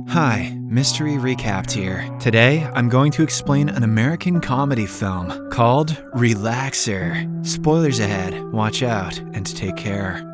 Hi, Mystery Recapped here. Today, I'm going to explain an American comedy film called Relaxer. Spoilers ahead, watch out, and take care.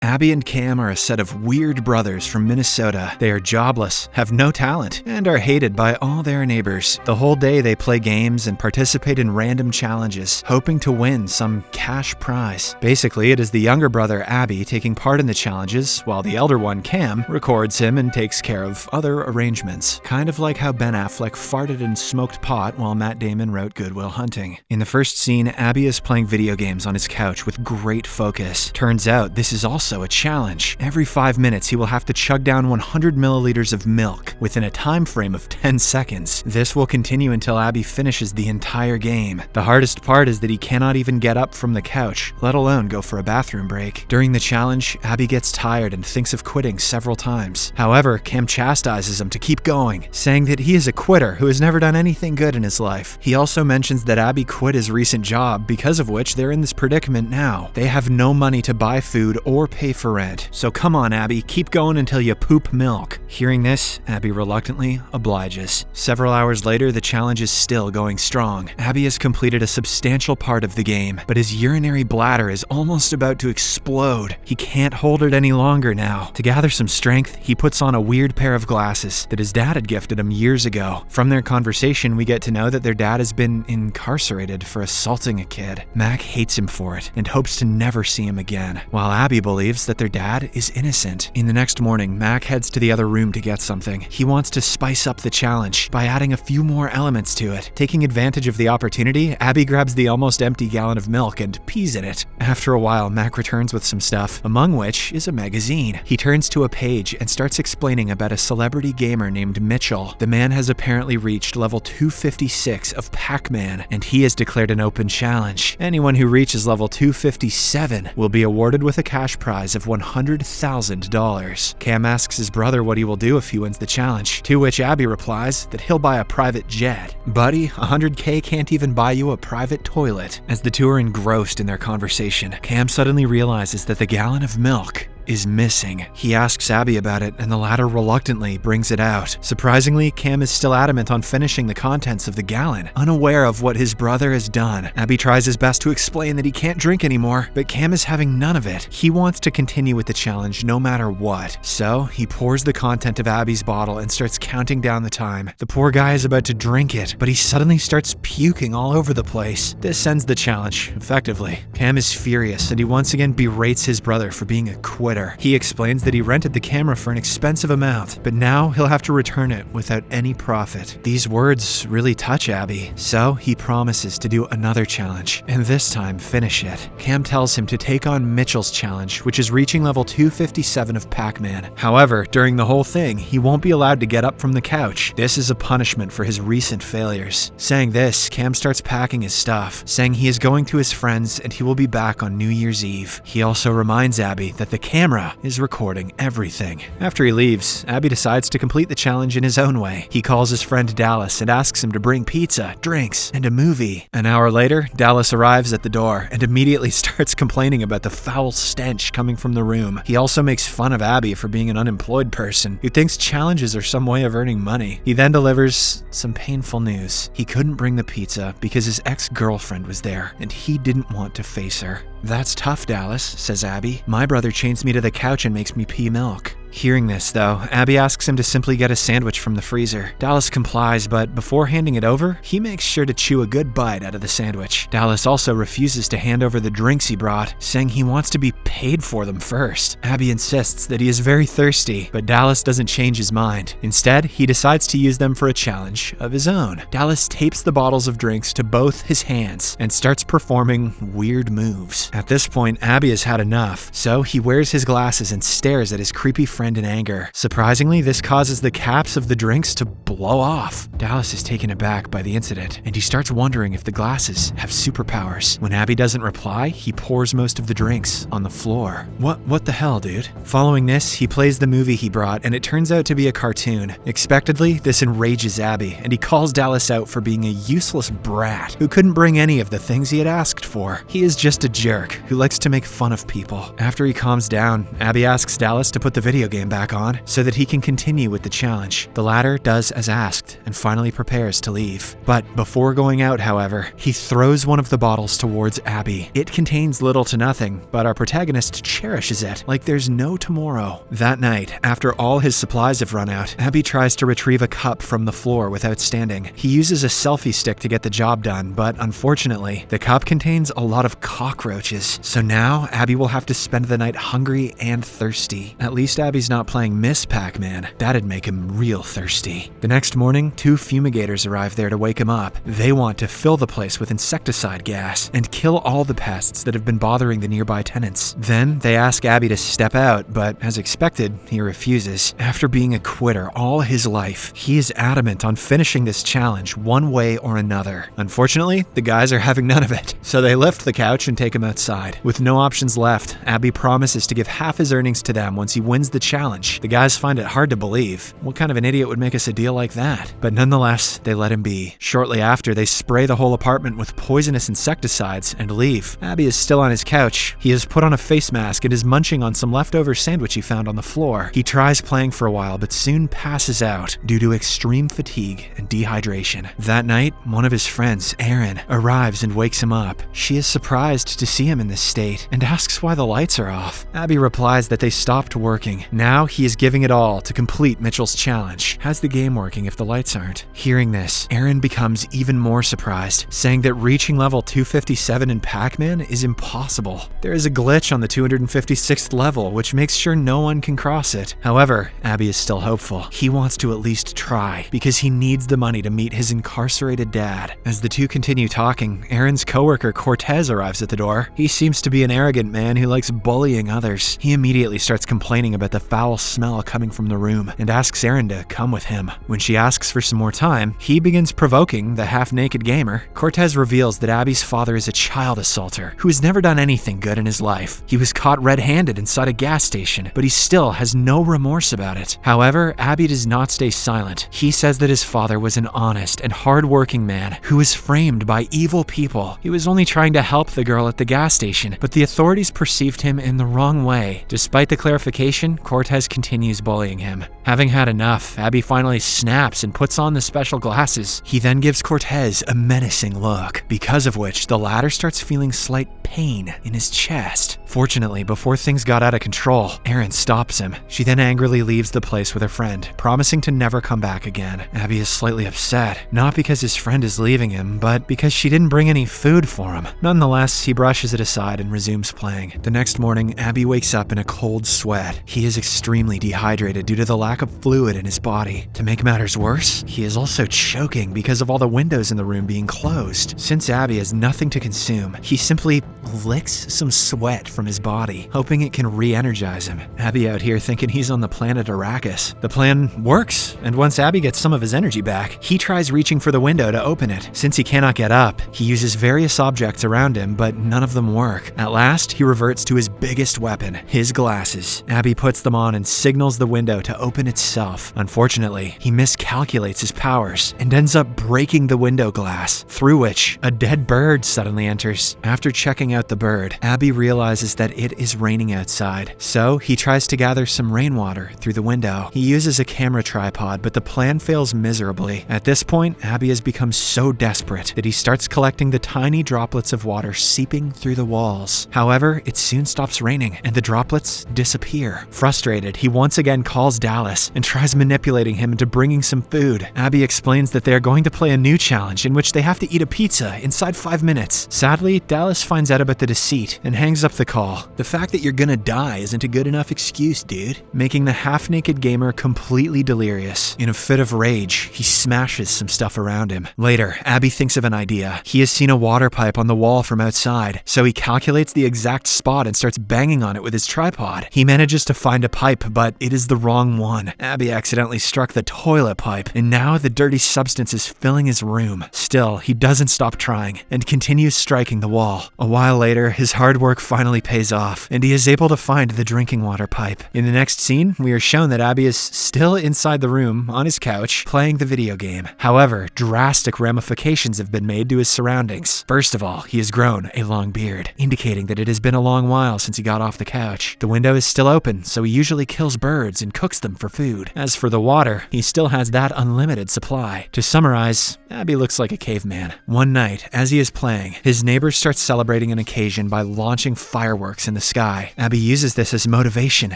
Abbie and Cam are a set of weird brothers from Minnesota. They are jobless, have no talent, and are hated by all their neighbors. The whole day they play games and participate in random challenges, hoping to win some cash prize. Basically, it is the younger brother Abbie taking part in the challenges, while the elder one, Cam, records him and takes care of other arrangements. Kind of like how Ben Affleck farted and smoked pot while Matt Damon wrote Good Will Hunting. In the first scene, Abbie is playing video games on his couch with great focus. Turns out this is also a challenge. Every 5 minutes, he will have to chug down 100 milliliters of milk within a time frame of 10 seconds. This will continue until Abbie finishes the entire game. The hardest part is that he cannot even get up from the couch, let alone go for a bathroom break. During the challenge, Abbie gets tired and thinks of quitting several times. However, Cam chastises him to keep going, saying that he is a quitter who has never done anything good in his life. He also mentions that Abbie quit his recent job, because of which they're in this predicament now. They have no money to buy food or pay for rent. So come on, Abbie, keep going until you poop milk. Hearing this, Abbie reluctantly obliges. Several hours later, the challenge is still going strong. Abbie has completed a substantial part of the game, but his urinary bladder is almost about to explode. He can't hold it any longer now. To gather some strength, he puts on a weird pair of glasses that his dad had gifted him years ago. From their conversation, we get to know that their dad has been incarcerated for assaulting a kid. Mac hates him for it and hopes to never see him again, while Abbie believes that their dad is innocent. In the next morning, Mac heads to the other room to get something. He wants to spice up the challenge by adding a few more elements to it. Taking advantage of the opportunity, Abbie grabs the almost empty gallon of milk and pees in it. After a while, Mac returns with some stuff, among which is a magazine. He turns to a page and starts explaining about a celebrity gamer named Mitchell. The man has apparently reached level 256 of Pac-Man, and he has declared an open challenge. Anyone who reaches level 257 will be awarded with a cash prize of $100,000. Cam asks his brother what he will do if he wins the challenge, to which Abbie replies that he'll buy a private jet. Buddy, $100K can't even buy you a private toilet. As the two are engrossed in their conversation, Cam suddenly realizes that the gallon of milk is missing. He asks Abbie about it, and the latter reluctantly brings it out. Surprisingly, Cam is still adamant on finishing the contents of the gallon, unaware of what his brother has done. Abbie tries his best to explain that he can't drink anymore, but Cam is having none of it. He wants to continue with the challenge no matter what. So, he pours the content of Abbie's bottle and starts counting down the time. The poor guy is about to drink it, but he suddenly starts puking all over the place. This ends the challenge, effectively. Cam is furious, and he once again berates his brother for being a quitter. He explains that he rented the camera for an expensive amount, but now he'll have to return it without any profit. These words really touch Abbie, so he promises to do another challenge, and this time finish it. Cam tells him to take on Mitchell's challenge, which is reaching level 257 of Pac-Man. However, during the whole thing, he won't be allowed to get up from the couch. This is a punishment for his recent failures. Saying this, Cam starts packing his stuff, saying he is going to his friends and he will be back on New Year's Eve. He also reminds Abbie that the camera is recording everything. After he leaves, Abbie decides to complete the challenge in his own way. He calls his friend Dallas and asks him to bring pizza, drinks, and a movie. An hour later, Dallas arrives at the door and immediately starts complaining about the foul stench coming from the room. He also makes fun of Abbie for being an unemployed person who thinks challenges are some way of earning money. He then delivers some painful news. He couldn't bring the pizza because his ex-girlfriend was there and he didn't want to face her. "That's tough, Dallas," says Abbie. "My brother chains me to the couch and makes me pee milk." Hearing this, though, Abbie asks him to simply get a sandwich from the freezer. Dallas complies, but before handing it over, he makes sure to chew a good bite out of the sandwich. Dallas also refuses to hand over the drinks he brought, saying he wants to be paid for them first. Abbie insists that he is very thirsty, but Dallas doesn't change his mind. Instead, he decides to use them for a challenge of his own. Dallas tapes the bottles of drinks to both his hands and starts performing weird moves. At this point, Abbie has had enough, so he wears his glasses and stares at his creepy friend friend in anger. Surprisingly, this causes the caps of the drinks to blow off. Dallas is taken aback by the incident, and he starts wondering if the glasses have superpowers. When Abbie doesn't reply, he pours most of the drinks on the floor. What the hell, dude? Following this, he plays the movie he brought, and it turns out to be a cartoon. Expectedly, this enrages Abbie, and he calls Dallas out for being a useless brat who couldn't bring any of the things he had asked for. He is just a jerk who likes to make fun of people. After he calms down, Abbie asks Dallas to put the video game back on so that he can continue with the challenge. The latter does as asked and finally prepares to leave. But before going out, however, he throws one of the bottles towards Abbie. It contains little to nothing, but our protagonist cherishes it like there's no tomorrow. That night, after all his supplies have run out, Abbie tries to retrieve a cup from the floor without standing. He uses a selfie stick to get the job done, but unfortunately, the cup contains a lot of cockroaches. So now, Abbie will have to spend the night hungry and thirsty. At least Abbie's not playing Miss Pac-Man. That'd make him real thirsty. The next morning, 2 fumigators arrive there to wake him up. They want to fill the place with insecticide gas and kill all the pests that have been bothering the nearby tenants. Then, they ask Abbie to step out, but as expected, he refuses. After being a quitter all his life, he is adamant on finishing this challenge one way or another. Unfortunately, the guys are having none of it, so they lift the couch and take him outside. With no options left, Abbie promises to give half his earnings to them once he wins the challenge. The guys find it hard to believe. What kind of an idiot would make us a deal like that? But nonetheless, they let him be. Shortly after, they spray the whole apartment with poisonous insecticides and leave. Abbie is still on his couch. He has put on a face mask and is munching on some leftover sandwich he found on the floor. He tries playing for a while, but soon passes out due to extreme fatigue and dehydration. That night, one of his friends, Erin, arrives and wakes him up. She is surprised to see him in this state and asks why the lights are off. Abbie replies that they stopped working. Now he is giving it all to complete Mitchell's challenge. How's the game working if the lights aren't? Hearing this, Erin becomes even more surprised, saying that reaching level 257 in Pac-Man is impossible. There is a glitch on the 256th level, which makes sure no one can cross it. However, Abbie is still hopeful. He wants to at least try, because he needs the money to meet his incarcerated dad. As the two continue talking, Erin's coworker Cortez arrives at the door. He seems to be an arrogant man who likes bullying others. He immediately starts complaining about the foul smell coming from the room and asks Erin to come with him. When she asks for some more time, he begins provoking the half-naked gamer. Cortez reveals that Abbie's father is a child assaulter who has never done anything good in his life. He was caught red-handed inside a gas station, but he still has no remorse about it. However, Abbie does not stay silent. He says that his father was an honest and hard-working man who was framed by evil people. He was only trying to help the girl at the gas station, but the authorities perceived him in the wrong way. Despite the clarification, Cortez continues bullying him. Having had enough, Abbie finally snaps and puts on the special glasses. He then gives Cortez a menacing look, because of which the latter starts feeling slight pain in his chest. Fortunately, before things got out of control, Erin stops him. She then angrily leaves the place with her friend, promising to never come back again. Abbie is slightly upset, not because his friend is leaving him, but because she didn't bring any food for him. Nonetheless, he brushes it aside and resumes playing. The next morning, Abbie wakes up in a cold sweat. He is extremely dehydrated due to the lack of fluid in his body. To make matters worse, he is also choking because of all the windows in the room being closed. Since Abbie has nothing to consume, he simply licks some sweat from his body, hoping it can re-energize him. Abbie out here thinking he's on the planet Arrakis. The plan works, and once Abbie gets some of his energy back, he tries reaching for the window to open it. Since he cannot get up, he uses various objects around him, but none of them work. At last, he reverts to his biggest weapon, his glasses. Abbie puts them on and signals the window to open itself. Unfortunately, he miscalculates his powers and ends up breaking the window glass, through which a dead bird suddenly enters. After checking out the bird, Abbie realizes that it is raining outside, so he tries to gather some rainwater through the window. He uses a camera tripod, but the plan fails miserably. At this point, Abbie has become so desperate that he starts collecting the tiny droplets of water seeping through the walls. However, it soon stops raining, and the droplets disappear. Frustrated, he once again calls Dallas and tries manipulating him into bringing some food. Abbie explains that they are going to play a new challenge in which they have to eat a pizza inside 5 minutes. Sadly, Dallas finds out about the deceit and hangs up the call. The fact that you're gonna die isn't a good enough excuse, dude. Making the half-naked gamer completely delirious. In a fit of rage, he smashes some stuff around him. Later, Abbie thinks of an idea. He has seen a water pipe on the wall from outside, so he calculates the exact spot and starts banging on it with his tripod. He manages to find a pipe, but it is the wrong one. Abbie accidentally struck the toilet pipe, and now the dirty substance is filling his room. Still, he doesn't stop trying and continues striking the wall. A while later, his hard work finally pays off, and he is able to find the drinking water pipe. In the next scene, we are shown that Abbie is still inside the room on his couch playing the video game. However, drastic ramifications have been made to his surroundings. First of all, he has grown a long beard, indicating that it has been a long while since he got off the couch. The window is still open, so he usually kills birds and cooks them for food. As for the water, he still has that unlimited supply. To summarize, Abbie looks like a caveman. One night, as he is playing, his neighbors start celebrating an occasion by launching fireworks in the sky. Abbie uses this as motivation,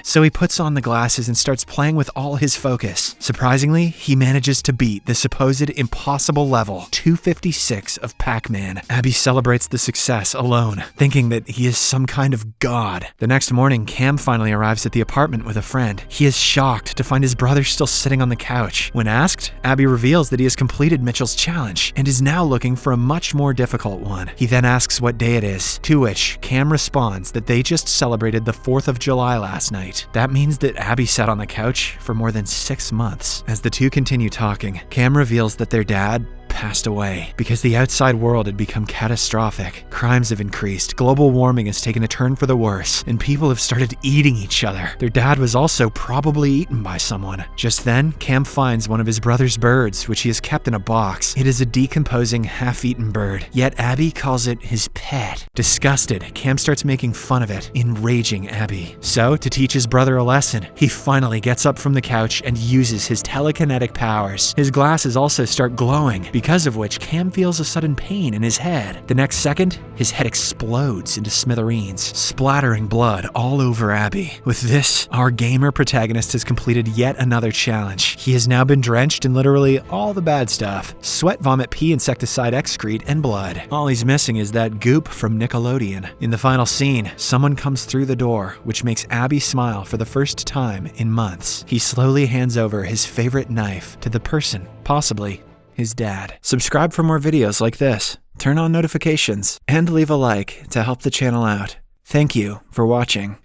so he puts on the glasses and starts playing with all his focus. Surprisingly, he manages to beat the supposed impossible level 256 of Pac-Man. Abbie celebrates the success alone, thinking that he is some kind of god. The next morning, Cam finally arrives at the apartment with a friend. He is shocked to find his brother still sitting on the couch. When asked, Abbie reveals that he has completed Mitchell's challenge and is now looking for a much more difficult one. He then asks what day it is, to which Cam responds that they just celebrated the 4th of July last night. That means that Abbie sat on the couch for more than 6 months. As the two continue talking, Cam reveals that their dad passed away because the outside world had become catastrophic. Crimes have increased, global warming has taken a turn for the worse, and people have started eating each other. Their dad was also probably eaten by someone. Just then, Cam finds one of his brother's birds, which he has kept in a box. It is a decomposing, half-eaten bird, yet Abbie calls it his pet. Disgusted, Cam starts making fun of it, enraging Abbie. So, to teach his brother a lesson, he finally gets up from the couch and uses his telekinetic powers. His glasses also start glowing, because of which Cam feels a sudden pain in his head. The next second, his head explodes into smithereens, splattering blood all over Abbie. With this, our gamer protagonist has completed yet another challenge. He has now been drenched in literally all the bad stuff: sweat, vomit, pee, insecticide, excrete, and blood. All he's missing is that goop from Nickelodeon. In the final scene, someone comes through the door, which makes Abbie smile for the first time in months. He slowly hands over his favorite knife to the person, possibly his dad. Subscribe for more videos like this, turn on notifications, and leave a like to help the channel out. Thank you for watching.